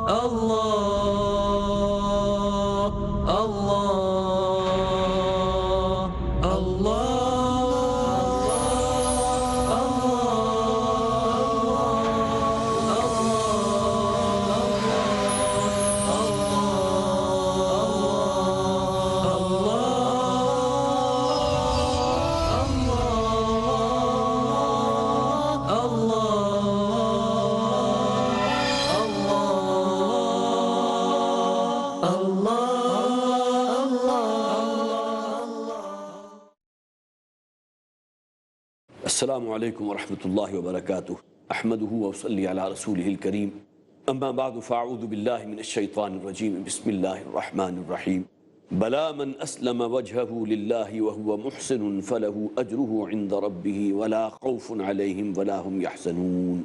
اللہ اللہ السلام علیکم ورحمۃ اللہ وبرکاتہ احمدہ وصلی علی رسولہ الکریم اما بعد فاعوذ باللہ من الشیطان الرجیم بسم اللہ الرحمن الرحیم بلا من اسلم وجهه للہ وهو محسن فلہ اجرہ عند ربہ ولا خوف علیہم ولا هم يحزنون۔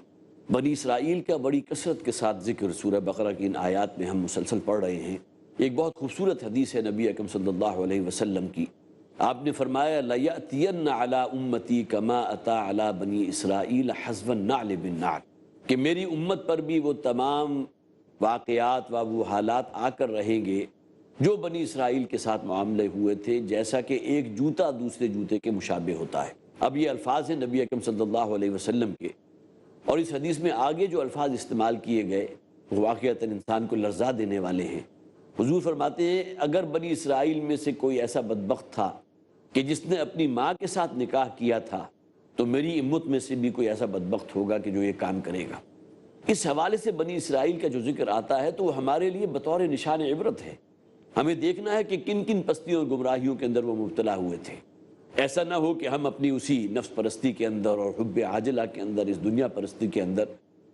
بنی اسرائیل کا بڑی کثرت کے ساتھ ذکر سورہ بقرہ کی ان آیات میں ہم مسلسل پڑھ رہے ہیں۔ ایک بہت خوبصورت حدیث ہے نبی اکرم صلی اللہ علیہ وسلم کی۔ آپ نے فرمایا لَيَأْتِيَنَّ عَلَىٰ أُمَّتِي كَمَا أَتَىٰ عَلَىٰ بَنِي إِسْرَائِيلَ حَسْبَ النَّعْلِ بِالنَّعْلِ، کہ میری امت پر بھی وہ تمام واقعات و وہ حالات آ کر رہیں گے جو بنی اسرائیل کے ساتھ معاملے ہوئے تھے، جیسا کہ ایک جوتا دوسرے جوتے کے مشابہ ہوتا ہے۔ اب یہ الفاظ ہیں نبی اکرم صلی اللہ علیہ وسلم کے، اور اس حدیث میں آگے جو الفاظ استعمال کیے گئے وہ واقعتاً انسان کو لرزا دینے والے ہیں۔ حضور فرماتے ہیں اگر بنی اسرائیل میں سے کوئی ایسا بدبخت تھا کہ جس نے اپنی ماں کے ساتھ نکاح کیا تھا، تو میری امت میں سے بھی کوئی ایسا بدبخت ہوگا کہ جو یہ کام کرے گا۔ اس حوالے سے بنی اسرائیل کا جو ذکر آتا ہے تو وہ ہمارے لیے بطور نشان عبرت ہے۔ ہمیں دیکھنا ہے کہ کن کن پستیوں اور گمراہیوں کے اندر وہ مبتلا ہوئے تھے۔ ایسا نہ ہو کہ ہم اپنی اسی نفس پرستی کے اندر اور حب عاجلہ کے اندر، اس دنیا پرستی کے اندر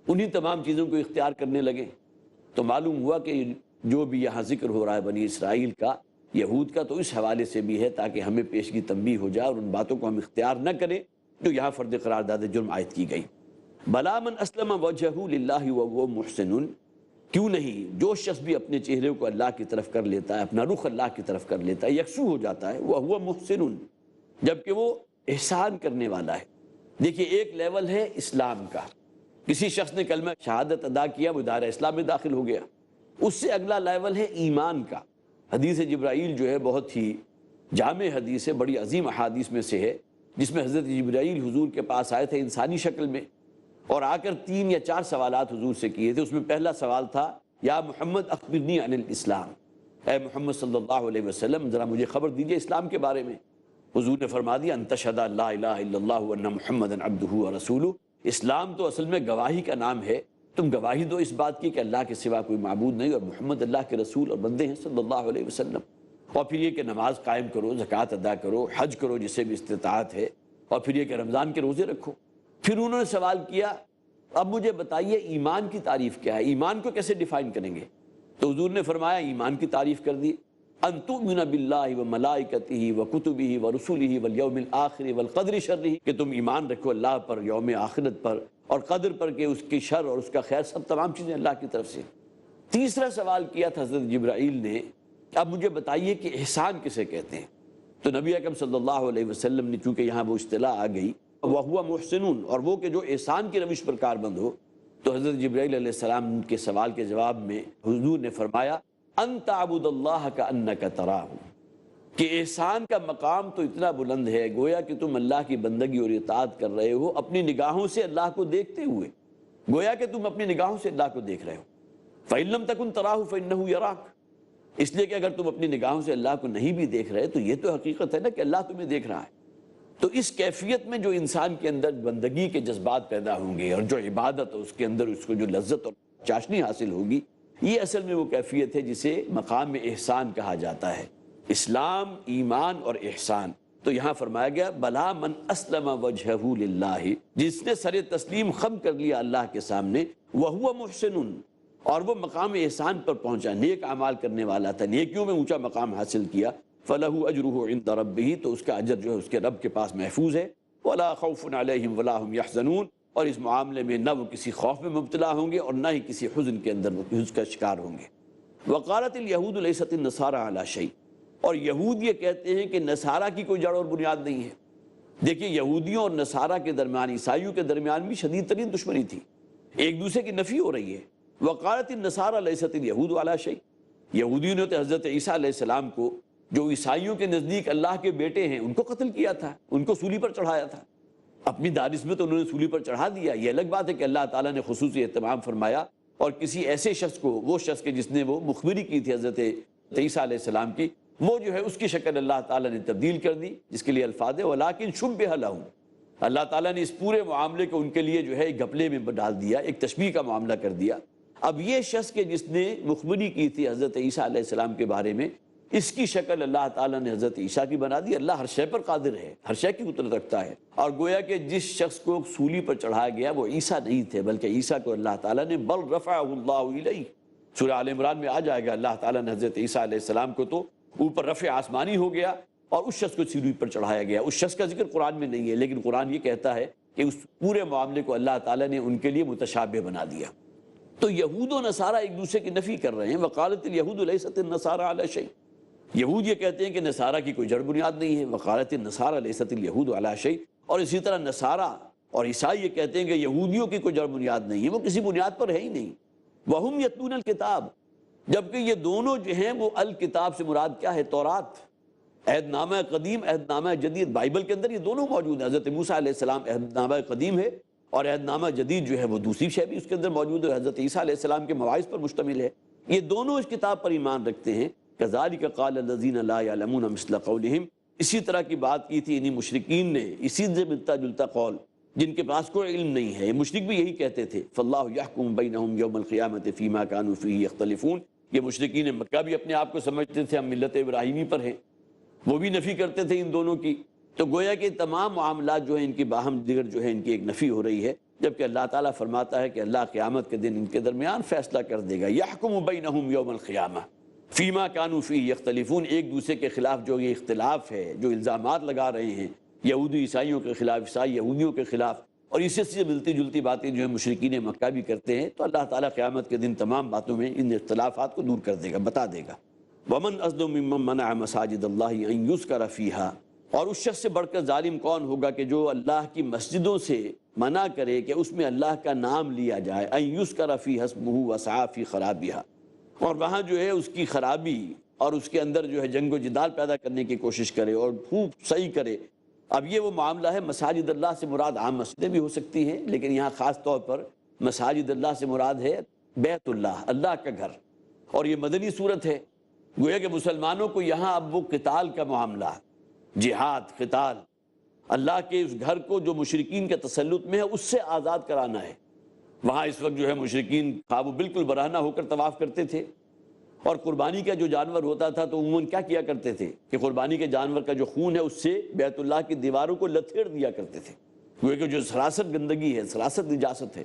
انہی تمام چیزوں کو اختیار کرنے لگیں۔ تو معلوم ہوا کہ جو بھی یہاں ذکر ہو رہا ہے بنی اسرائیل کا، یہود کا، تو اس حوالے سے بھی ہے تاکہ ہمیں پیشگی تنبیہ ہو جائے اور ان باتوں کو ہم اختیار نہ کریں جو یہاں فرد قرارداد جرم عائد کی گئی۔ بلا من اسلم وجہہ للہ وہو محسن، کیوں نہیں جو شخص بھی اپنے چہرے کو اللہ کی طرف کر لیتا ہے، اپنا رخ اللہ کی طرف کر لیتا ہے، یکسو ہو جاتا ہے، وہو محسن، جبکہ وہ احسان کرنے والا ہے۔ دیکھیے ایک لیول ہے اسلام کا، کسی شخص نے کلمہ شہادت ادا کیا، وہ دائرہ اسلام میں داخل ہو گیا۔ اس سے اگلا لیول ہے ایمان کا۔ حدیث جبرائیل جو ہے بہت ہی جامع حدیث ہے، بڑی عظیم احادیث میں سے ہے، جس میں حضرت جبرائیل حضور کے پاس آئے تھے انسانی شکل میں، اور آ کر 3 یا 4 سوالات حضور سے کیے تھے۔ اس میں پہلا سوال تھا یا محمد اخبرنی عن الاسلام، اے محمد صلی اللہ علیہ وسلم ذرا مجھے خبر دیجئے اسلام کے بارے میں۔ حضور نے فرما دیا ان تشہد ان لا الہ الا اللہ وان محمدا عبدہ ورسولہ، اسلام تو اصل میں گواہی کا نام ہے، تم گواہی دو اس بات کی کہ اللہ کے سوا کوئی معبود نہیں اور محمد اللہ کے رسول اور بندے ہیں صلی اللہ علیہ وسلم۔ اور پھر یہ کہ نماز قائم کرو، زکوٰۃ ادا کرو، حج کرو جسے بھی استطاعت ہے، اور پھر یہ کہ رمضان کے روزے رکھو۔ پھر انہوں نے سوال کیا اب مجھے بتائیے ایمان کی تعریف کیا ہے، ایمان کو کیسے ڈیفائن کریں گے؟ تو حضور نے فرمایا ایمان کی تعریف کر دی، ان تؤمن باللہ وملائکتہ وکتبہ ورسلہ والیوم الآخر والقدر شرہ، کہ تم ایمان رکھو اللہ پر، یوم آخرت پر اور قدر پر، کہ اس کی شر اور اس کا خیر سب تمام چیزیں اللہ کی طرف سے۔ تیسرا سوال کیا تھا حضرت جبرائیل نے، اب مجھے بتائیے کہ احسان کسے کہتے ہیں؟ تو نبی اکرم صلی اللہ علیہ وسلم نے چونکہ یہاں وہ اصطلاح آ گئی وَهُوَ مُحْسِنٌ، اور وہ کہ جو احسان کی روش پر کاربند ہو، تو حضرت جبرائیل علیہ السلام کے سوال کے جواب میں حضور نے فرمایا ان تعبد اللہ کأنک تراہ، کہ احسان کا مقام تو اتنا بلند ہے گویا کہ تم اللہ کی بندگی اور اطاعت کر رہے ہو اپنی نگاہوں سے اللہ کو دیکھتے ہوئے، گویا کہ تم اپنی نگاہوں سے اللہ کو دیکھ رہے ہو۔ فَإِن لَمْ تَكُنْ تَرَاهُ فَإِنَّهُ يَرَاكَ، اس لیے کہ اگر تم اپنی نگاہوں سے اللہ کو نہیں بھی دیکھ رہے تو یہ تو حقیقت ہے نا کہ اللہ تمہیں دیکھ رہا ہے۔ تو اس کیفیت میں جو انسان کے اندر بندگی کے جذبات پیدا ہوں گے اور جو عبادت اس کے اندر اس کو جو لذت اور چاشنی حاصل ہوگی، یہ اصل میں وہ کیفیت ہے جسے مقام احسان کہا جاتا ہے۔ اسلام، ایمان اور احسان، تو یہاں فرمایا گیا بلا من اسلم وجہہ للہ، جس نے سر تسلیم خم کر لیا اللہ کے سامنے، وہو محسن، اور وہ مقام احسان پر پہنچا، نیک اعمال کرنے والا تھا، نیکیوں میں اونچا مقام حاصل کیا، فَلَهُ أَجْرُهُ عِنْدَ رَبِّهِ، تو اس کا اجر جو ہے اس کے رب کے پاس محفوظ ہے، وَلَا خَوْفٌ عَلَيْهِمْ وَلَا هُمْ يَحْزَنُونَ، اور اس معاملے میں نہ وہ کسی خوف میں مبتلا ہوں گے اور نہ ہی کسی حزن کے اندر حزن کا شکار ہوں گے۔ وَقَالَتِ الْيَهُودُ لَيْسَتِ النَّصَارَىٰ عَلَىٰ شَيْءٍ، اور یہود یہ کہتے ہیں کہ نصارہ کی کوئی جڑ اور بنیاد نہیں ہے۔ دیکھیے یہودیوں اور نصارہ کے درمیان، عیسائیوں کے درمیان بھی شدید ترین دشمنی تھی، ایک دوسرے کی نفی ہو رہی ہے۔ وقالت النصارى لیست الیہود علی شیء، یہودیوں نے تو حضرت عیسیٰ علیہ السلام کو جو عیسائیوں کے نزدیک اللہ کے بیٹے ہیں ان کو قتل کیا تھا، ان کو سولی پر چڑھایا تھا، اپنی دانش میں تو انہوں نے سولی پر چڑھا دیا۔ یہ الگ بات ہے کہ اللہ تعالیٰ نے خصوصی اہتمام فرمایا اور کسی ایسے شخص کو، وہ شخص کے جس نے وہ مخبری کی تھی حضرت عیسیٰ علیہ السلام کی، وہ جو ہے اس کی شکل اللہ تعالیٰ نے تبدیل کر دی، جس کے لیے الفاظ ہے وَلَٰكِن شُبِّهَ لَهُمْ، اللہ تعالیٰ نے اس پورے معاملے کو ان کے لیے جو ہے ایک گھپلے میں ڈال دیا، ایک تشبیہ کا معاملہ کر دیا۔ اب یہ شخص کے جس نے مخبری کی تھی حضرت عیسیٰ علیہ السلام کے بارے میں، اس کی شکل اللہ تعالیٰ نے حضرت عیسیٰ کی بنا دی۔ اللہ ہر شے پر قادر ہے، ہر شے کی قدرت رکھتا ہے، اور گویا کہ جس شخص کو سولی پر چڑھایا گیا وہ عیسیٰ نہیں تھے، بلکہ عیسیٰ کو اللہ تعالیٰ نے بل رفعہ اللہ الیہ، سورہ آل عمران میں آ جائے گا، اللہ تعالیٰ نے حضرت عیسیٰ علیہ السلام کو تو اوپر رفع آسمانی ہو گیا اور اس شخص کو سولی پر چڑھایا گیا۔ اس شخص کا ذکر قرآن میں نہیں ہے، لیکن قرآن یہ کہتا ہے کہ اس پورے معاملے کو اللہ تعالیٰ نے ان کے لیے متشابہ بنا دیا۔ تو یہود و نصارہ ایک دوسرے کی نفی کر رہے ہیں، وقالت الیہود لیست النصارى علی شیء، یہود یہ کہتے ہیں کہ نصارہ کی کوئی جڑ بنیاد نہیں ہے، وقالت النصارى لیست الیہود علی شیء، اور اسی طرح نصارہ اور عیسائی یہ کہتے ہیں کہ یہودیوں کی کوئی جڑ بنیاد نہیں ہے، وہ کسی بنیاد پر ہے ہی نہیں۔ وہم یتلون الکتاب، جبکہ یہ دونوں جو ہیں وہ الکتاب سے مراد کیا ہے؟ تورات، عہد نامہ قدیم، عہد نامہ جدید، بائبل کے اندر یہ دونوں موجود ہیں۔ حضرت موسیٰ علیہ السلام عہد نامہ قدیم ہے اور عہد نامہ جدید جو ہے وہ دوسری شے بھی اس کے اندر موجود ہے، حضرت عیسیٰ علیہ السلام کے مواعظ پر مشتمل ہے۔ یہ دونوں اس کتاب پر ایمان رکھتے ہیں۔ کذالک قال الذین لا یعلمون مثل قولہم، اسی طرح کی بات کی تھی انہی مشرکین نے، اسی سے ملتا جلتا قول، جن کے پاس کوئی علم نہیں ہے۔ مشرک بھی یہی کہتے تھے، فاللہ یحکم بینہم یوم القیامۃ فیما کانوا فیہ یختلفون، یہ مشرکین مکہ بھی اپنے آپ کو سمجھتے تھے ہم ملت ابراہیمی پر ہیں، وہ بھی نفی کرتے تھے ان دونوں کی۔ تو گویا کہ تمام معاملات جو ہیں ان کی باہم دیگر جو ہے ان کی ایک نفی ہو رہی ہے، جبکہ اللہ تعالیٰ فرماتا ہے کہ اللہ قیامت کے دن ان کے درمیان فیصلہ کر دے گا۔ یحکم بینہم یوم القیامہ فیما کانوا فیہ یختلفون، ایک دوسرے کے خلاف جو یہ اختلاف ہے، جو الزامات لگا رہے ہیں یہودی عیسائیوں کے خلاف، عیسائی یہودیوں کے خلاف، اور اسی سے ملتی جلتی باتیں جو ہیں مشرکین مکہ بھی کرتے ہیں، تو اللہ تعالیٰ قیامت کے دن تمام باتوں میں ان اختلافات کو دور کر دے گا، بتا دے گا۔ وَمَنْ أَظْلَمُ مِمَّنْ مَنَعَ مَسَاجِدَ اللَّهِ أَنْ يُذْكَرَ فِيهَا، اور اس شخص سے بڑھ کر ظالم کون ہوگا کہ جو اللہ کی مسجدوں سے منع کرے کہ اس میں اللہ کا نام لیا جائے، أَنْ يُذْكَرَ فِيهَا اسْمُهُ وَسَعَىٰ فِي خَرَابِهَا، اور وہاں جو ہے اس کی خرابی اور اس کے اندر جو ہے جنگ و جدال پیدا کرنے کی کوشش کرے اور خوب صحیح کرے۔ اب یہ وہ معاملہ ہے، مساجد اللہ سے مراد عام مسجدیں بھی ہو سکتی ہیں، لیکن یہاں خاص طور پر مساجد اللہ سے مراد ہے بیت اللہ، اللہ کا گھر، اور یہ مدنی صورت ہے۔ گویا کہ مسلمانوں کو یہاں اب وہ قتال کا معاملہ، جہاد، قتال، اللہ کے اس گھر کو جو مشرکین کے تسلط میں ہے اس سے آزاد کرانا ہے۔ وہاں اس وقت جو ہے مشرکین خواب وہ بالکل برہنہ ہو کر طواف کرتے تھے، اور قربانی کا جو جانور ہوتا تھا تو عموماً کیا کیا کرتے تھے کہ قربانی کے جانور کا جو خون ہے اس سے بیت اللہ کی دیواروں کو لتھیڑ دیا کرتے تھے، گویا کہ جو سراسر گندگی ہے، سراسر نجاست ہے،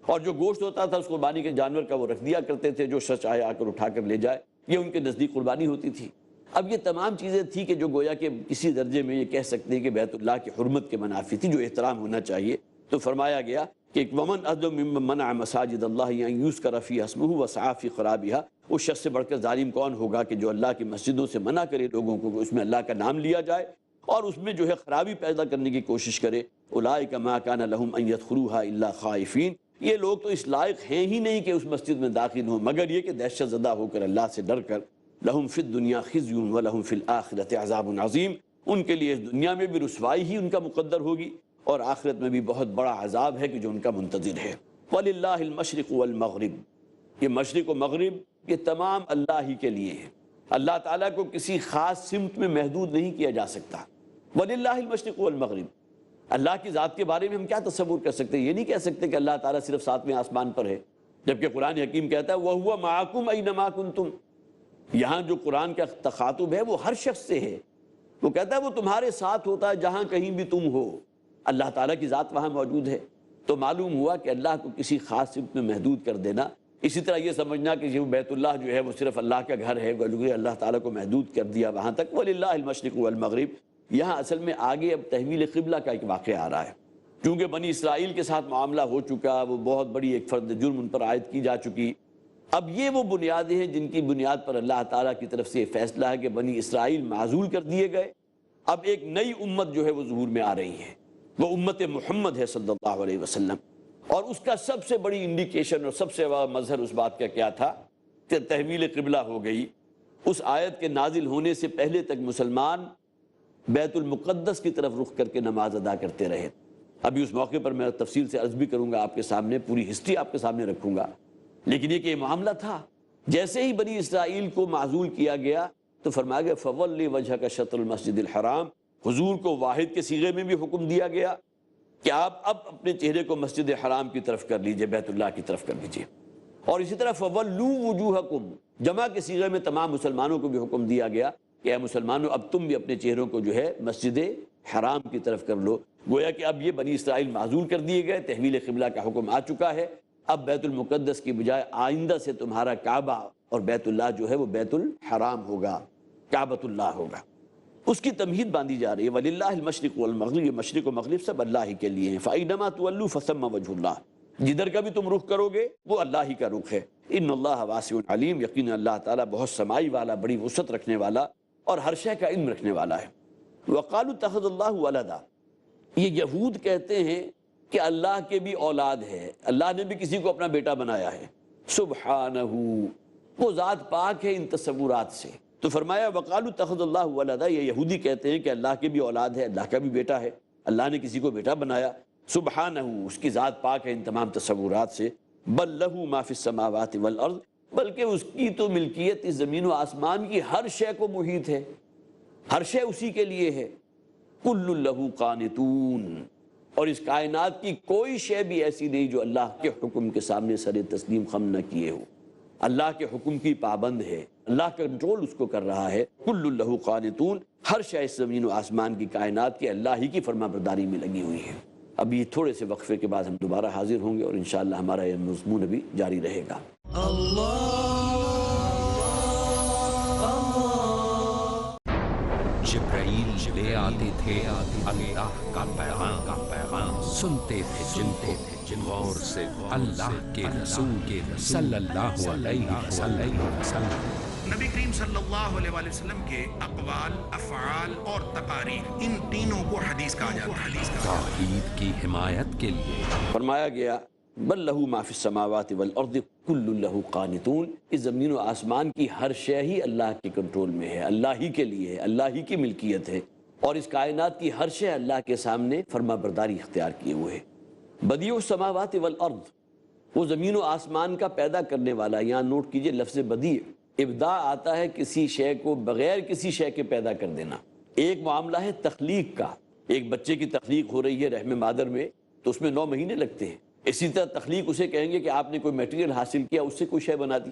اور جو گوشت ہوتا تھا اس قربانی کے جانور کا وہ رکھ دیا کرتے تھے، جو شخص آئے آ کر اٹھا کر لے جائے، یہ ان کے نزدیک قربانی ہوتی تھی۔ اب یہ تمام چیزیں تھیں کہ جو گویا کہ کسی درجے میں یہ کہہ سکتے ہیں کہ بیت اللہ کی حرمت کے منافی تھی، جو احترام ہونا چاہیے۔ تو فرمایا گیا کہ وَمَنْ أَظْلَمُ مِمَّنْ مَنَعَ مَسَاجِدَ اللَّهِ أَنْ يُذْكَرَ فِيهَا اسْمُهُ وَسَعَىٰ فِي خَرَابِهَا، اس شخص سے بڑھ کر ظالم کون ہوگا کہ جو اللہ کی مسجدوں سے منع کرے لوگوں کو کہ اس میں اللہ کا نام لیا جائے اور اس میں جو ہے خرابی پیدا کرنے کی کوشش کرے۔ أُولَٰئِكَ مَا كَانَ لَهُمْ أَن يَدْخُلُوهَا إِلَّا خَائِفِينَ، یہ لوگ تو اس لائق ہیں ہی نہیں کہ اس مسجد میں داخل ہوں مگر یہ کہ دہشت زدہ ہو کر اللہ سے ڈر کر۔ لَهُمْ فِي الدُّنْيَا خِزْيٌ وَلَهُمْ فِي الْآخِرَةِ عَذَابٌ عَظِيمٌ، ان کے لیے اس دنیا میں بھی رسوائی ہی ان کا مقدر ہوگی اور آخرت میں بھی بہت بڑا عذاب ہے کہ جو ان کا منتظر ہے۔ وَلِلَّهِ الْمَشْرِقُ وَالْمَغْرِبُ، یہ مشرق و مغرب یہ تمام اللہ ہی کے لیے ہے، اللہ تعالیٰ کو کسی خاص سمت میں محدود نہیں کیا جا سکتا۔ وَلِلَّهِ الْمَشْرِقُ وَالْمَغْرِبُ، اللہ کی ذات کے بارے میں ہم کیا تصور کر سکتے ہیں؟ یہ نہیں کہہ سکتے کہ اللہ تعالیٰ صرف ساتویں آسمان پر ہے، جبکہ قرآن حکیم کہتا ہے وَهُوَ مَعَكُمْ أَيْنَمَا كُنْتُمْ، یہاں جو قرآن کا تخاطب ہے وہ ہر شخص سے ہے، وہ کہتا ہے وہ تمہارے ساتھ ہوتا ہے جہاں کہیں بھی تم ہو، اللہ تعالیٰ کی ذات وہاں موجود ہے۔ تو معلوم ہوا کہ اللہ کو کسی خاص سمت میں محدود کر دینا، اسی طرح یہ سمجھنا کہ یہ بیت اللہ جو ہے وہ صرف اللہ کا گھر ہے، بلکہ اللہ تعالیٰ کو محدود کر دیا وہاں تک۔ وَلِلَّهِ الْمَشْرِقُ وَالْمَغْرِبُ، یہاں اصل میں آگے اب تحویل قبلہ کا ایک واقعہ آ رہا ہے، کیونکہ بنی اسرائیل کے ساتھ معاملہ ہو چکا، وہ بہت بڑی ایک فرد جرم ان پر عائد کی جا چکی۔ اب یہ وہ بنیادیں ہیں جن کی بنیاد پر اللہ تعالیٰ کی طرف سے یہ فیصلہ ہے کہ بنی اسرائیل معزول کر دیے گئے، اب ایک نئی امت جو ہے وہ ظہور میں آ رہی ہے، وہ امت محمد ہے صلی اللہ علیہ وسلم، اور اس کا سب سے بڑی انڈیکیشن اور سب سے بڑا مظہر اس بات کا کیا تھا کہ تحویل قبلہ ہو گئی۔ اس آیت کے نازل ہونے سے پہلے تک مسلمان بیت المقدس کی طرف رخ کر کے نماز ادا کرتے رہے۔ ابھی اس موقع پر میں تفصیل سے عرض بھی کروں گا آپ کے سامنے، پوری ہسٹری آپ کے سامنے رکھوں گا، لیکن یہ کہ یہ معاملہ تھا۔ جیسے ہی بنی اسرائیل کو معزول کیا گیا تو فرمایا گیا فَوَلِّ وَجْهَكَ شَطْرَ الْمَسْجِدِ الْحَرَامِ، حضور کو واحد کے صیغے میں بھی حکم دیا گیا کہ آپ اب اپنے چہرے کو مسجد حرام کی طرف کر لیجئے، بیت اللہ کی طرف کر لیجئے۔ اور اسی طرح فَوَلُّوا وُجُوهَكُمْ، جمع کے صیغے میں تمام مسلمانوں کو بھی حکم دیا گیا کہ اے مسلمانوں اب تم بھی اپنے چہروں کو جو ہے مسجد حرام کی طرف کر لو۔ گویا کہ اب یہ بنی اسرائیل معزول کر دیے گئے، تحویل قبلہ کا حکم آ چکا ہے۔ اب بیت المقدس کی بجائے آئندہ سے تمہارا کعبہ اور بیت اللہ جو ہے وہ بیت الحرام ہوگا، کعبۃ اللہ ہوگا۔ اس کی تمہید باندھی جا رہی ہے وَلِلَّهِ الْمَشْرِقُ وَالْمَغْرِبُ، یہ مشرق و مغرب سب اللہ ہی کے لیے ہیں۔ فَأَيْنَمَا تُوَلُّوا فَثَمَّ وَجْهُ اللَّهِ، جدھر کا بھی تم رخ کرو گے وہ اللہ ہی کا رخ ہے۔ ان اللہ واسع علیم، یقینا اللہ تعالیٰ بہت سمائی والا، بڑی وسعت رکھنے والا اور ہر شے کا علم رکھنے والا ہے۔ وَقَالُوا اتَّخَذَ اللَّهُ وَلَدًا، یہ یہود کہتے ہیں کہ اللہ کے بھی اولاد ہے، اللہ نے بھی کسی کو اپنا بیٹا بنایا ہے۔ سبحانہ، وہ ذات پاک ہے ان تصورات سے۔ تو فرمایا وَقَالُوا اتَّخَذَ اللَّهُ وَلَدًا، یہ یہودی کہتے ہیں کہ اللہ کے بھی اولاد ہے، اللہ کا بھی بیٹا ہے، اللہ نے کسی کو بیٹا بنایا۔ سبحانہ، اس کی ذات پاک ہے ان تمام تصورات سے۔ بل لہ ما فی السماوات والارض، بلکہ اس کی تو ملکیت اس زمین و آسمان کی ہر شے کو محیط ہے، ہر شے اسی کے لیے ہے۔ کل لہ قانتون، اور اس کائنات کی کوئی شے بھی ایسی نہیں جو اللہ کے حکم کے سامنے سر تسلیم خم نہ کیے ہو، اللہ کے حکم کی پابند ہے، اللہ کنٹرول اس کو کر رہا ہے۔ کل لہ قانتون، ہر شے اس زمین و آسمان کی کائنات کے اللہ ہی کی فرما برداری میں لگی ہوئی ہے۔ ابھی تھوڑے سے وقفے کے بعد ہم دوبارہ حاضر ہوں گے اور انشاءاللہ ہمارا یہ مضمون ابھی جاری رہے گا۔ جبرائیل لے آتے تھے اللہ کا پیغام، سنتے تھے غور سے اللہ کے رسول صلی اللہ علیہ وسلم۔ نبی کریم صلی اللہ علیہ وآلہ وسلم کے اقوال، افعال اور تقاریر، ان تینوں کو حدیث کہا جاتا ہے۔ توحید کی حمایت کے لیے فرمایا گیا بل لہ ما فی السماوات والارض کل لہ قانتون، اس زمین و آسمان کی ہر شے ہی اللہ کے کنٹرول میں ہے، اللہ ہی کے لیے ہے، اللہ ہی کی ملکیت ہے، اور اس کائنات کی ہر شے اللہ کے سامنے فرما برداری اختیار کیے ہوئے ہے۔ بدیع السماوات والارض، وہ زمین و آسمان کا پیدا کرنے والا۔ یہاں نوٹ کیجئے لفظ بدیع، ابداع آتا ہے کسی شے کو بغیر کسی شے کے پیدا کر دینا۔ ایک معاملہ ہے تخلیق کا، ایک بچے کی تخلیق ہو رہی ہے رحم مادر میں تو اس میں 9 مہینے لگتے ہیں۔ اسی طرح تخلیق اسے کہیں گے کہ آپ نے کوئی میٹیریل حاصل کیا، اس سے کوئی شے بنا دی۔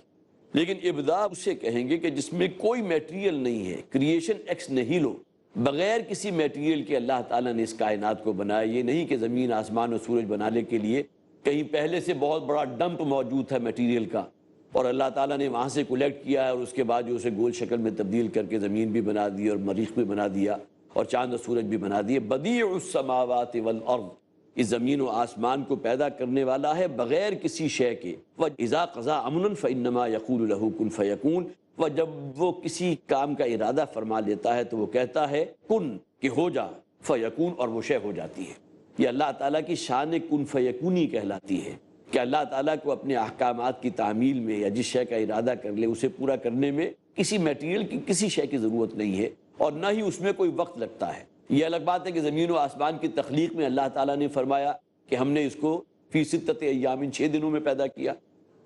لیکن ابداع اسے کہیں گے کہ جس میں کوئی میٹیریل نہیں ہے، کریشن ایکس نہیلو، بغیر کسی میٹیریل کے اللہ تعالیٰ نے اس کائنات کو بنایا۔ یہ نہیں کہ زمین آسمان اور سورج بنانے کے لیے کہیں پہلے سے بہت بڑا ڈمپ موجود تھا میٹیریل کا، اور اللہ تعالیٰ نے وہاں سے کلیکٹ کیا ہے اور اس کے بعد جو اسے گول شکل میں تبدیل کر کے زمین بھی بنا دی اور مریخ بھی بنا دیا اور چاند اور سورج بھی بنا دیے۔ بدیع السماوات والارض، اس زمین و آسمان کو پیدا کرنے والا ہے بغیر کسی شے کے۔ وَإِذَا قَضَىٰ أَمْرًا فَإِنَّمَا يَقُولُ لَهُ كُن فَيَكُونُ، و جب وہ کسی کام کا ارادہ فرما لیتا ہے تو وہ کہتا ہے کن، کہ ہو جا، فیکون، اور وہ شے ہو جاتی ہے۔ یہ اللہ تعالیٰ کی شان کن فیکونی کہلاتی ہے کہ اللہ تعالیٰ کو اپنے احکامات کی تعمیل میں یا جس شے کا ارادہ کر لے اسے پورا کرنے میں کسی میٹیریل کی، کسی شے کی ضرورت نہیں ہے، اور نہ ہی اس میں کوئی وقت لگتا ہے۔ یہ الگ بات ہے کہ زمین و آسمان کی تخلیق میں اللہ تعالیٰ نے فرمایا کہ ہم نے اس کو فی ستۃ ایام، 6 دنوں میں پیدا کیا،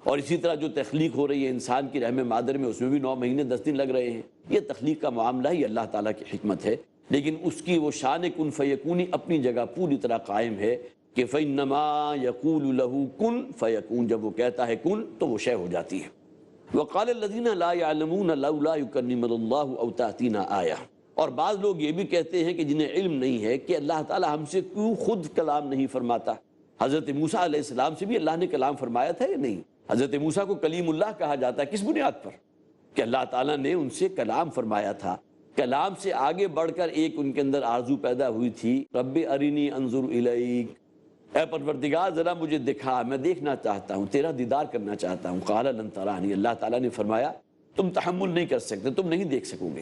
اور اسی طرح جو تخلیق ہو رہی ہے انسان کی رحم مادر میں، اس میں بھی 9 مہینے 10 دن لگ رہے ہیں۔ یہ تخلیق کا معاملہ ہی اللہ تعالیٰ کی حکمت ہے، لیکن اس کی وہ شان کن فیکونی اپنی جگہ پوری طرح قائم ہے کہ فَإِنَّمَا يَقُولُ لَهُ كُن فَيَكُونُ، جب وہ کہتا ہے کن تو وہ شے ہو جاتی ہے۔ وَقَالَ الَّذِينَ لَا يَعْلَمُونَ لَوْلَا يُكَلِّمُنَا اللَّهُ أَوْ تَأْتِينَا آیَةٌ، اور بعض لوگ یہ بھی کہتے ہیں کہ جنہیں علم نہیں ہے کہ اللہ تعالیٰ ہم سے کیوں خود کلام نہیں فرماتا۔ حضرت موسیٰ علیہ السلام سے بھی اللہ نے کلام فرمایا تھا یا نہیں؟ حضرت موسیٰ کو کلیم اللہ کہا جاتا ہے کس بنیاد پر؟ کہ اللہ تعالیٰ نے ان سے کلام فرمایا تھا۔ کلام سے آگے بڑھ کر ایک ان کے اندر آرزو پیدا ہوئی تھی، رب ارینی انظر الیک، اے پروردگار ذرا مجھے دکھا، میں دیکھنا چاہتا ہوں، تیرا دیدار کرنا چاہتا ہوں۔ قال لن ترانی، اللہ تعالیٰ نے فرمایا تم تحمل نہیں کر سکتے، تم نہیں دیکھ سکو گے۔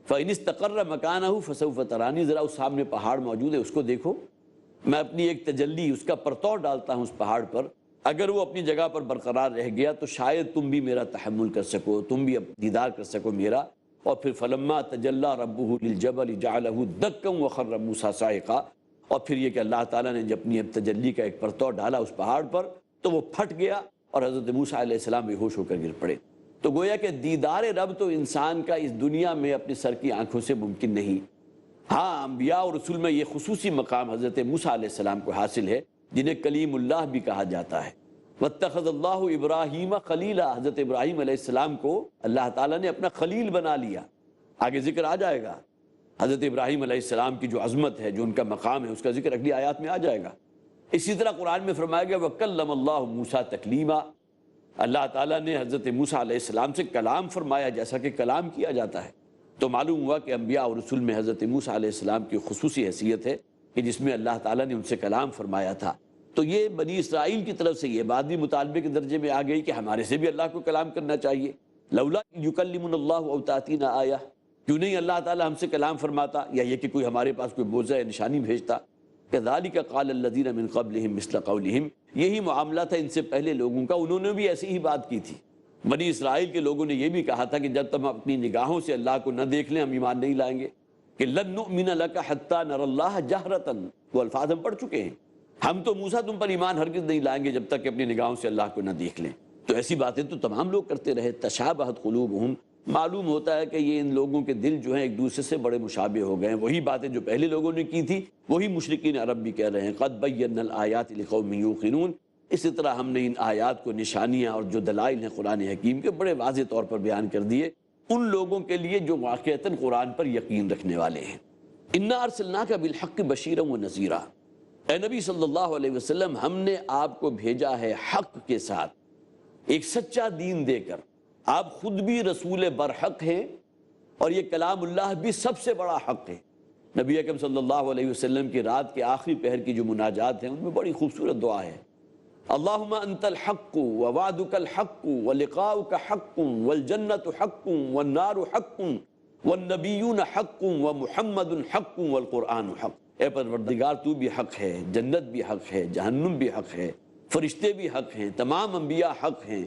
فإن استقر مکانہ فسوف ترانی، ذرا اس سامنے پہاڑ موجود ہے اس کو دیکھو، میں اپنی ایک تجلی، اس کا پرتو ڈالتا ہوں اس پہاڑ پر، اگر وہ اپنی جگہ پر برقرار رہ گیا تو شاید تم بھی میرا تحمل کر سکو، تم بھی دیدار کر سکو میرا۔ اور پھر فلما تجلی ربہ للجبل جعلہ دکا وخر موسیٰ صاعقا، اور پھر یہ کہ اللہ تعالیٰ نے جب اپنی تجلی کا ایک پرتو ڈالا اس پہاڑ پر تو وہ پھٹ گیا اور حضرت موسیٰ علیہ السلام بے ہوش ہو کر گر پڑے۔ تو گویا کہ دیدار رب تو انسان کا اس دنیا میں اپنی سر کی آنکھوں سے ممکن نہیں۔ ہاں، انبیاء اور رسول میں یہ خصوصی مقام حضرت موسیٰ علیہ السلام کو حاصل ہے، جنہیں کلیم اللہ بھی کہا جاتا ہے۔ واتخذ اللہ ابراہیم خلیلا، حضرت ابراہیم علیہ السلام کو اللہ تعالیٰ نے اپنا خلیل بنا لیا۔ آگے ذکر آ جائے گا حضرت ابراہیم علیہ السلام کی جو عظمت ہے، جو ان کا مقام ہے، اس کا ذکر اگلی آیات میں آ جائے گا۔ اسی طرح قرآن میں فرمایا گیا وَكَلَّمَ اللَّهُ مُوسَىٰ تَكْلِيمًا، اللہ تعالیٰ نے حضرت موسیٰ علیہ السلام سے کلام فرمایا جیسا کہ کلام کیا جاتا ہے۔ تو معلوم ہوا کہ انبیاء اور رسول میں حضرت موسیٰ علیہ السلام کی خصوصی حیثیت ہے کہ جس میں اللہ تعالیٰ نے ان سے کلام فرمایا تھا۔ تو یہ بنی اسرائیل کی طرف سے یہ بات بھی مطالبے کے درجے میں آ گئی کہ ہمارے سے بھی اللہ کو کلام کرنا چاہیے۔ لولا یکلمنا اللہ او تاتینا آیہ، کیوں نہیں اللہ تعالیٰ ہم سے کلام فرماتا، یا یہ کہ کوئی ہمارے پاس کوئی موجزہ یا نشانی بھیجتا۔ کذالک قال الذین من قبلہم مثل قولہم، یہی معاملہ تھا ان سے پہلے لوگوں کا، انہوں نے بھی ایسی ہی بات کی تھی۔ بنی اسرائیل کے لوگوں نے یہ بھی کہا تھا کہ جب تک ہم اپنی نگاہوں سے اللہ کو نہ دیکھ لیں ہم ایمان نہیں لائیں گے، کہ لن نؤمن لک حتی نر اللہ جہرۃ، وہ الفاظ ہم پڑھ چکے ہیں، ہم تو موسیٰ تم پر ایمان ہرگز نہیں لائیں گے جب تک کہ اپنی نگاہوں سے اللہ کو نہ دیکھ لیں۔ تو ایسی باتیں تو تمام لوگ کرتے رہے۔ تشابہت قلوبہم، معلوم ہوتا ہے کہ یہ ان لوگوں کے دل جو ہیں ایک دوسرے سے بڑے مشابہ ہو گئے ہیں، وہی باتیں جو پہلے لوگوں نے کی تھی وہی مشرکین عرب بھی کہہ رہے ہیں۔ قد بینا الآیات لقوم یوقنون، اسی طرح ہم نے ان آیات کو، نشانیاں اور جو دلائل ہیں قرآن حکیم کے، بڑے واضح طور پر بیان کر دیے ان لوگوں کے لیے جو واقعتاً قرآن پر یقین رکھنے والے ہیں۔ انا ارسلناک بالحق بشیرا ونذیرا، اے نبی صلی اللہ علیہ وسلم ہم نے آپ کو بھیجا ہے حق کے ساتھ، ایک سچا دین دے کر۔ آپ خود بھی رسول برحق ہیں اور یہ کلام اللہ بھی سب سے بڑا حق ہے۔ نبی اکرم صلی اللہ علیہ وسلم کی رات کے آخری پہر کی جو مناجات ہیں ان میں بڑی خوبصورت دعا ہے، اللہم انت الحق ووعدک الحق ولقاؤک حق والجنت حق والنار حق والنبیون حق ومحمد حق والقرآن حق۔ اے پروردگار تو بھی حق ہے، جنت بھی حق ہے، جہنم بھی حق ہے، فرشتے بھی حق ہیں، تمام انبیاء حق ہیں،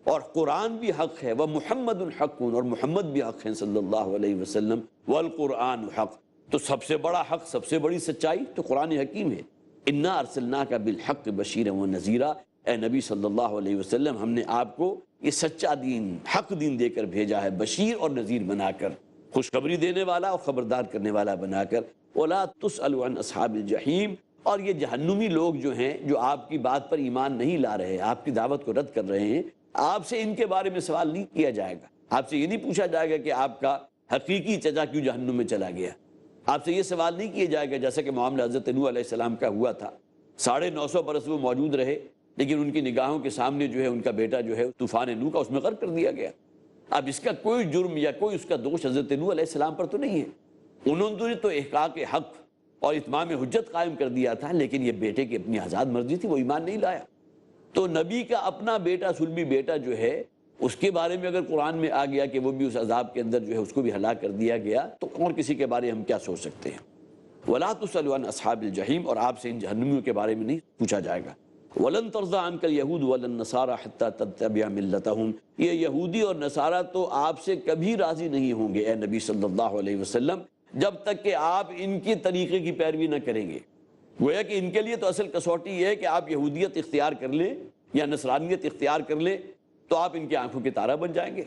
اور قرآن بھی حق ہے، ومحمد حق، اور محمد بھی حق ہیں صلی اللہ علیہ وسلم، والقرآن حق۔ تو سب سے بڑا حق، سب سے بڑی سچائی تو قرآن حکیم ہے۔ انا ارسلناک بالحق بشیرا ونذیرا، اے نبی صلی اللہ علیہ وسلم ہم نے آپ کو یہ سچا دین، حق دین دے کر بھیجا ہے، بشیر اور نذیر بنا کر، خوشخبری دینے والا اور خبردار کرنے والا بنا کر۔ ولا تسأل عن اصحاب الجحیم، اور یہ جہنمی لوگ جو ہیں، جو آپ کی بات پر ایمان نہیں لا رہے، آپ کی دعوت کو رد کر رہے ہیں، آپ سے ان کے بارے میں سوال نہیں کیا جائے گا۔ آپ سے یہ نہیں پوچھا جائے گا کہ آپ کا حقیقی چچا کیوں جہنم میں چلا گیا۔ آپ سے یہ سوال نہیں کیا جائے گا جیسا کہ معاملہ حضرت نوح علیہ السلام کا ہوا تھا، 950 برس وہ موجود رہے، لیکن ان کی نگاہوں کے سامنے جو ہے ان کا بیٹا جو ہے طوفان نوح کا اس میں غرق کر دیا گیا۔ اب اس کا کوئی جرم یا کوئی اس کا دوش حضرت نوح علیہ السلام پر تو نہیں ہے، انہوں نے تو احقاق حق اور اتمام حجت قائم کر دیا تھا، لیکن یہ بیٹے کی اپنی آزاد مرضی تھی، وہ ایمان نہیں لایا۔ تو نبی کا اپنا بیٹا، سلمی بیٹا جو ہے، اس کے بارے میں اگر قرآن میں آ گیا کہ وہ بھی اس عذاب کے اندر جو ہے اس کو بھی ہلاک کر دیا گیا، تو اور کسی کے بارے میں ہم کیا سوچ سکتے ہیں۔ وَلَا تُسْأَلُ عَنْ أَصْحَابِ الْجَحِيمِ، اور آپ سے ان جہنمیوں کے بارے میں نہیں پوچھا جائے گا۔ وَلَن تَرْضَىٰ عَنْكَ الْيَهُودُ وَلَا النَّصَارَىٰ حَتَّىٰ تَتَّبِعَ مِلَّتَهُمْ، یہ یہودی اور نصارہ تو آپ سے کبھی راضی نہیں ہوں گے اے نبی صلی اللہ علیہ وسلم، جب تک کہ آپ ان کے طریقے کی پیروی نہ کریں گے۔ گویا کہ ان کے لیے تو اصل کسوٹی یہ ہے کہ آپ یہودیت اختیار کر لیں یا نصرانیت اختیار کر لیں تو آپ ان کی آنکھوں کے تارہ بن جائیں گے۔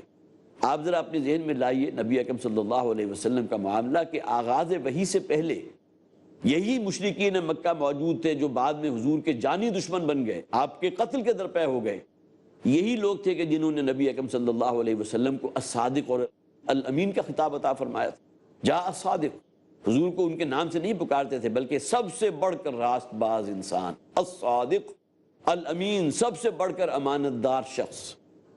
آپ ذرا اپنے ذہن میں لائیے نبی اکرم صلی اللہ علیہ وسلم کا معاملہ کہ آغاز وحی سے پہلے یہی مشرکین مکہ موجود تھے جو بعد میں حضور کے جانی دشمن بن گئے، آپ کے قتل کے درپے ہو گئے۔ یہی لوگ تھے کہ جنہوں نے نبی اکرم صلی اللہ علیہ وسلم کو الصادق اور الامین کا خطاب عطا فرمایا تھا۔ جاء الصادق، حضور کو ان کے نام سے نہیں پکارتے تھے بلکہ سب سے بڑھ کر راست باز انسان، الصادق الامین، سب سے بڑھ کر امانت دار شخص۔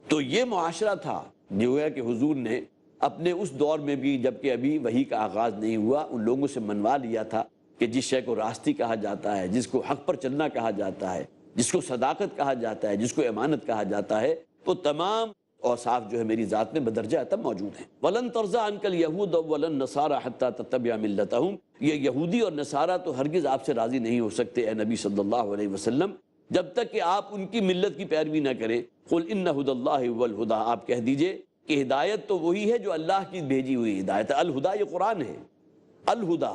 تو یہ معاشرہ تھا جو ہے کہ حضور نے اپنے اس دور میں بھی، جبکہ ابھی وحی کا آغاز نہیں ہوا، ان لوگوں سے منوا لیا تھا کہ جس شے کو راستی کہا جاتا ہے، جس کو حق پر چلنا کہا جاتا ہے، جس کو صداقت کہا جاتا ہے، جس کو امانت کہا جاتا ہے، تو تمام اوصاف جو ہے میری ذات میں بدرجہ اتم موجود ہیں۔ وَلَن تَرْضَىٰ عَنْكَ الْيَهُودُ وَلَا النَّصَارَىٰ حَتَّىٰ تَتَّبِعَ مِلَّتَهُمْ، یہ یہودی اور نصارہ تو ہرگز آپ سے راضی نہیں ہو سکتے اے نبی صلی اللہ علیہ وسلم جب تک کہ آپ ان کی ملت کی پیروی نہ کریں۔ قُلْ إِنَّ هُدَى اللَّهِ هُوَ الْهُدَىٰ، آپ کہہ دیجئے کہ ہدایت تو وہی ہے جو اللہ کی بھیجی ہوئی ہدایت ہے۔ الہدا یہ قرآن ہے، الہدا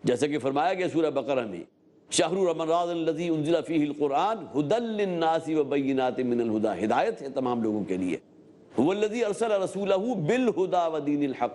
جیسا کہ فرمایا گیا سورہ بقرہ میں شہر رمضان الذی انزل فیہ القرآن ھدی للناس وبینات من الہدی، ہدایت ہے تمام لوگوں کے لیے۔ هو الذی ارسل رسولہ بالہدی ودین الحق،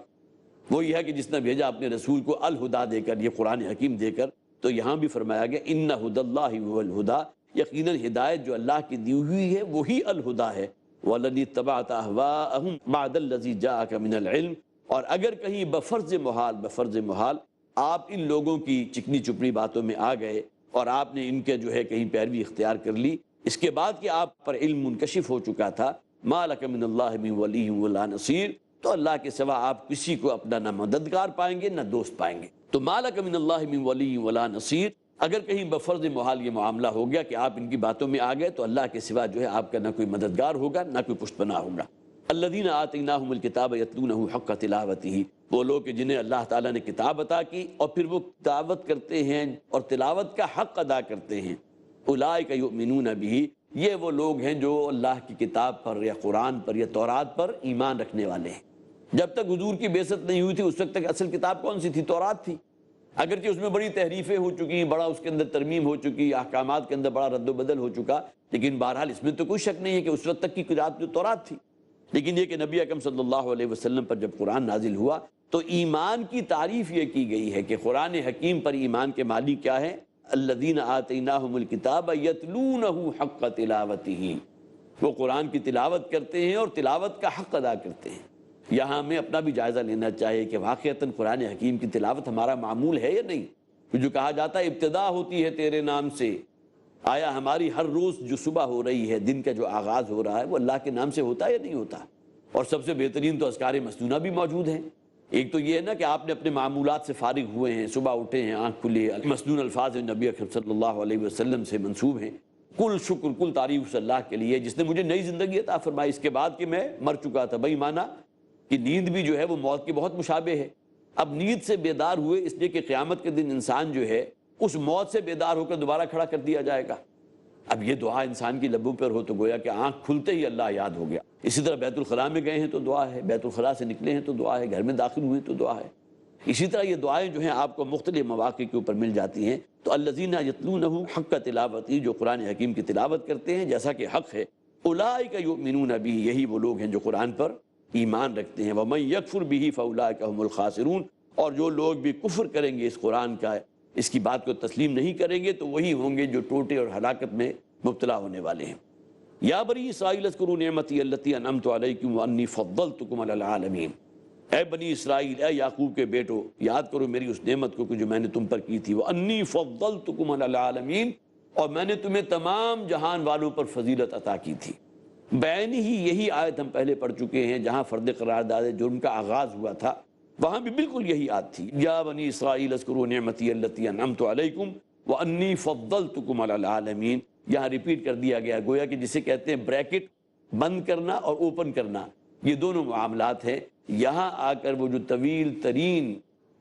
وہی ہے کہ جس نے بھیجا اپنے رسول کو الہدا دے کر، یہ قرآن حکیم دے کر۔ تو یہاں بھی فرمایا گیا ان ھدی اللہ هو الہدی، یقیناً ہدایت جو اللہ کی دی ہوئی ہے وہی الہدا ہے۔ وَلَنِ اتَّبَعْتَ أَهْوَاءَهُمْ بَعْدَ الَّذِي جَاءَكَ مِنَ الْعِلْمِ، اور اگر کہیں بفرض محال آپ ان لوگوں کی چکنی چپڑی باتوں میں آ گئے اور آپ نے ان کے جو ہے کہیں پیروی اختیار کر لی، اس کے بعد کہ آپ پر علم منکشف ہو چکا تھا، مَا لَكَ مِنَ اللَّهِ مِن وَلِيٍّ وَلَا نَصِيرٍ، تو اللہ کے سوا آپ کسی کو اپنا نہ مددگار پائیں گے نہ دوست پائیں گے۔ تو مَا لَكَ مِنَ اللَّهِ مِن وَلِيٍّ وَلَا نَصِيرٍ، اگر کہیں بفرض محال یہ معاملہ ہو گیا کہ آپ ان کی باتوں میں آ گئے تو اللہ کے سوا جو ہے آپ کا نہ کوئی مددگار ہوگا نہ کوئی پشت پناہ ہوگا۔ الذین آتیناہم الکتاب یتلونہ حق تلاوتہ، وہ لوگ کہ جنہیں اللہ تعالیٰ نے کتاب عطا کی اور پھر وہ تلاوت کرتے ہیں اور تلاوت کا حق ادا کرتے ہیں۔ اولئک یؤمنون بہ، یہ وہ لوگ ہیں جو اللہ کی کتاب پر یا قرآن پر یا تورات پر ایمان رکھنے والے ہیں۔ جب تک حضور کی بعثت نہیں ہوئی تھی اس وقت تک اصل کتاب کون سی تھی؟ تورات تھی، اگرچہ اس میں بڑی تحریفیں ہو چکی، بڑا اس کے اندر ترمیم ہو چکی، احکامات کے اندر بڑا رد و بدل ہو چکا، لیکن بہرحال اس میں تو کوئی شک نہیں ہے کہ اس وقت تک کی کتاب جو تورات تھی۔ لیکن یہ کہ نبی اکرم صلی اللہ علیہ وسلم پر جب قرآن نازل ہوا تو ایمان کی تعریف یہ کی گئی ہے کہ قرآن حکیم پر ایمان کے مالک کیا ہے؟ الذین آتیناہم الکتاب یتلونہ حق تلاوتہ، وہ قرآن کی تلاوت کرتے ہیں اور تلاوت کا حق ادا کرتے ہیں۔ یہاں ہمیں اپنا بھی جائزہ لینا چاہیے کہ واقعتاً قرآن حکیم کی تلاوت ہمارا معمول ہے یا نہیں؟ جو کہا جاتا ہے ابتدا ہوتی ہے تیرے نام سے، آیا ہماری ہر روز جو صبح ہو رہی ہے، دن کا جو آغاز ہو رہا ہے، وہ اللہ کے نام سے ہوتا ہے یا نہیں ہوتا؟ اور سب سے بہترین تو اذکار مسنونہ بھی موجود ہیں۔ ایک تو یہ ہے نا کہ آپ نے اپنے معمولات سے فارغ ہوئے ہیں، صبح اٹھے ہیں، آنکھ کھلی، مسنون الفاظ نبی اکرم صلی اللہ علیہ وسلم سے منسوب ہیں، کل شکر کل تعریف اس اللہ کے لیے جس نے مجھے نئی زندگی عطا فرمائی اس کے بعد کہ میں مر چکا تھا۔ بھائی مانا کہ نیند بھی جو ہے وہ موت کی بہت مشابہ ہے۔ اب نیند سے بیدار ہوئے اس لیے کہ قیامت کے دن انسان جو ہے اس موت سے بیدار ہو کر دوبارہ کھڑا کر دیا جائے گا۔ اب یہ دعا انسان کی لبوں پر ہو تو گویا کہ آنکھ کھلتے ہی اللہ یاد ہو گیا۔ اسی طرح بیت الخلاء میں گئے ہیں تو دعا ہے، بیت الخلاء سے نکلے ہیں تو دعا ہے، گھر میں داخل ہوئے تو دعا ہے۔ اسی طرح یہ دعائیں جو ہیں آپ کو مختلف مواقع کے اوپر مل جاتی ہیں۔ تو الذین یتلونہ حق تلاوتہ، جو قرآن حکیم کی تلاوت کرتے ہیں جیسا کہ حق ہے، اولئک یؤمنون بہ، یہی وہ لوگ ہیں جو قرآن پر ایمان رکھتے ہیں۔ ومن یکفر بہ فاولئک هم الخاسرون، اور جو لوگ بھی کفر کریں گے اس قرآن کا، اس کی بات کو تسلیم نہیں کریں گے تو وہی ہوں گے جو ٹوٹے اور ہلاکت میں مبتلا ہونے والے ہیں۔ یا بنی اسرائیل اذکروا نعمتی التی انعمت علیکم وانی فضلتکم علی العالمین، اے بنی اسرائیل، اے یعقوب کے بیٹو، یاد کرو میری اس نعمت کو جو میں نے تم پر کی تھی، وانی فضلتکم علی العالمین، اور میں نے تمہیں تمام جہان والوں پر فضیلت عطا کی تھی۔ بین ہی یہی آیت ہم پہلے پڑھ چکے ہیں، جہاں فرد قرارداد جرم کا آغاز ہوا تھا وہاں بھی بالکل یہی آیت تھی، یا بنی اسرائیل اذکروا نعمتی التی انعمت علیکم وانی فضلتکم علی العالمین، یہاں ریپیٹ کر دیا گیا، گویا کہ جسے کہتے ہیں بریکٹ بند کرنا اور اوپن کرنا، یہ دونوں معاملات ہیں۔ یہاں آ کر وہ جو طویل ترین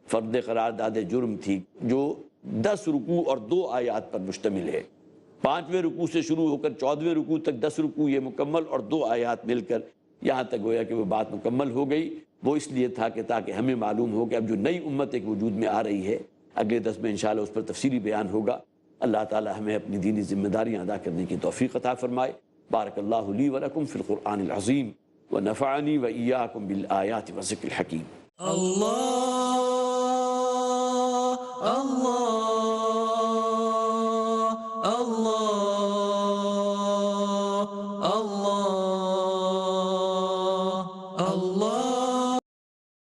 فرد قرارداد جرم تھی جو 10 رکوع اور 2 آیات پر مشتمل ہے، 5ویں رکوع سے شروع ہو کر 14ویں رکوع تک 10 رکوع یہ مکمل اور 2 آیات مل کر یہاں تک گویا کہ وہ بات مکمل ہو گئی۔ وہ اس لیے تھا کہ تاکہ ہمیں معلوم ہو کہ اب جو نئی امت ایک وجود میں آ رہی ہے، اگلے 10 میں انشاءاللہ اس پر تفصیلی بیان ہوگا۔ اللہ تعالی ہمیں اپنی دینی ذمہ داریاں ادا کرنے کی توفیق عطا فرمائے۔ بارک اللہ لی ولکم فی القرآن العظیم ونفعنی وإیاکم بالآیات والذکر الحکیم۔ اللہ